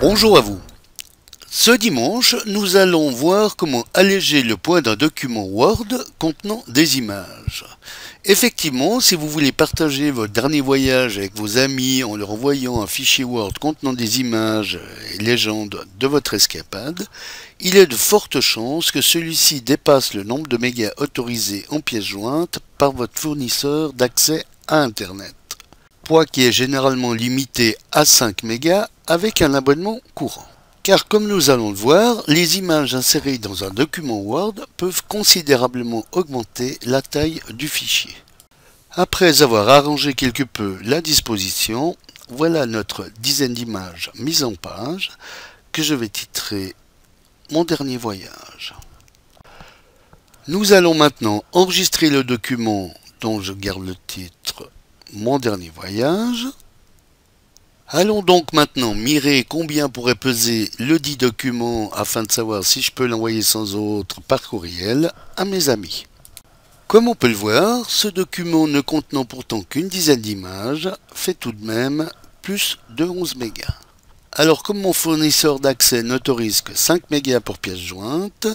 Bonjour à vous. Ce dimanche, nous allons voir comment alléger le poids d'un document Word contenant des images. Effectivement, si vous voulez partager votre dernier voyage avec vos amis en leur envoyant un fichier Word contenant des images et légendes de votre escapade, il est de fortes chances que celui-ci dépasse le nombre de mégas autorisés en pièces jointes par votre fournisseur d'accès à Internet. Poids qui est généralement limité à 5 mégas avec un abonnement courant. Car comme nous allons le voir, les images insérées dans un document Word peuvent considérablement augmenter la taille du fichier. Après avoir arrangé quelque peu la disposition, voilà notre dizaine d'images mises en page que je vais titrer « Mon dernier voyage ». Nous allons maintenant enregistrer le document dont je garde le titre « Mon dernier voyage ». Allons donc maintenant mirer combien pourrait peser le dit document afin de savoir si je peux l'envoyer sans autre par courriel à mes amis. Comme on peut le voir, ce document ne contenant pourtant qu'une dizaine d'images fait tout de même plus de 11 mégas. Alors comme mon fournisseur d'accès n'autorise que 5 mégas pour pièce jointe,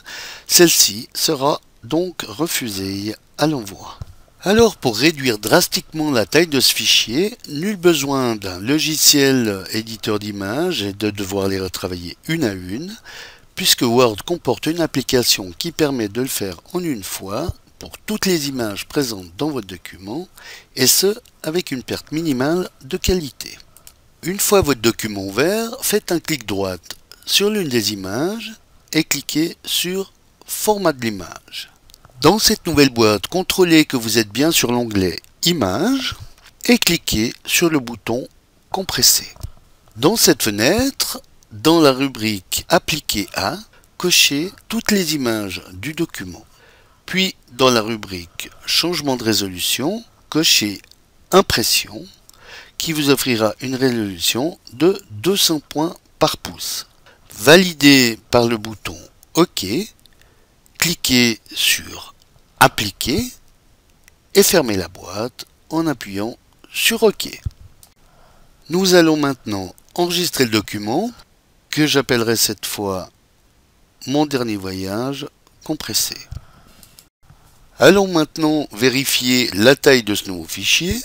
celle-ci sera donc refusée à l'envoi. Alors pour réduire drastiquement la taille de ce fichier, nul besoin d'un logiciel éditeur d'images et de devoir les retravailler une à une, puisque Word comporte une application qui permet de le faire en une fois pour toutes les images présentes dans votre document, et ce avec une perte minimale de qualité. Une fois votre document ouvert, faites un clic droit sur l'une des images et cliquez sur « Format de l'image ». Dans cette nouvelle boîte, contrôlez que vous êtes bien sur l'onglet « Images » et cliquez sur le bouton « Compresser ». Dans cette fenêtre, dans la rubrique « Appliquer à », cochez toutes les images du document. Puis, dans la rubrique « Changement de résolution », cochez « Impression » qui vous offrira une résolution de 200 points par pouce. Validez par le bouton « OK ». Cliquez sur « Appliquer » et fermez la boîte en appuyant sur « OK ». Nous allons maintenant enregistrer le document que j'appellerai cette fois « Mon dernier voyage compressé ». Allons maintenant vérifier la taille de ce nouveau fichier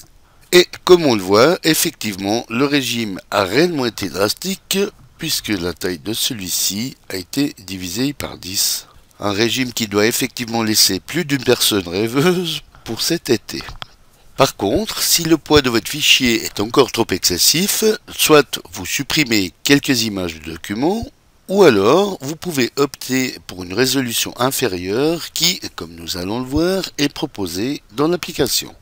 et comme on le voit, effectivement, le régime a réellement été drastique puisque la taille de celui-ci a été divisée par 10. Un régime qui doit effectivement laisser plus d'une personne rêveuse pour cet été. Par contre, si le poids de votre fichier est encore trop excessif, soit vous supprimez quelques images du document, ou alors vous pouvez opter pour une résolution inférieure qui, comme nous allons le voir, est proposée dans l'application.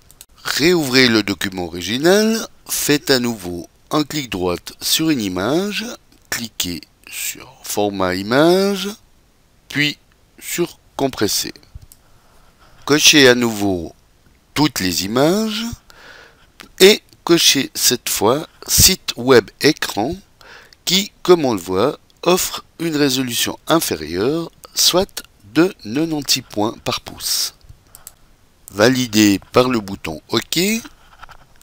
Réouvrez le document original, faites à nouveau un clic droit sur une image, cliquez sur Format image, puis sur Compresser. Cochez à nouveau toutes les images et cochez cette fois Site web écran qui, comme on le voit, offre une résolution inférieure, soit de 96 points par pouce. Validez par le bouton OK,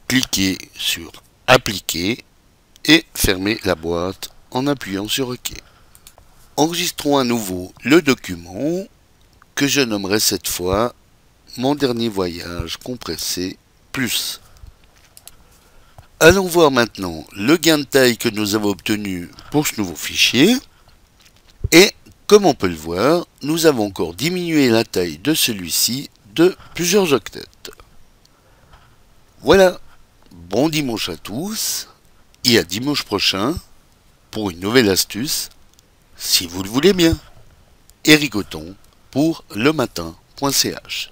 cliquez sur Appliquer et fermez la boîte en appuyant sur OK. Enregistrons à nouveau le document que je nommerai cette fois « Mon dernier voyage compressé plus ». Allons voir maintenant le gain de taille que nous avons obtenu pour ce nouveau fichier. Et comme on peut le voir, nous avons encore diminué la taille de celui-ci de plusieurs octets. Voilà, bon dimanche à tous et à dimanche prochain pour une nouvelle astuce. Si vous le voulez bien. Éric Othon pour lematin.ch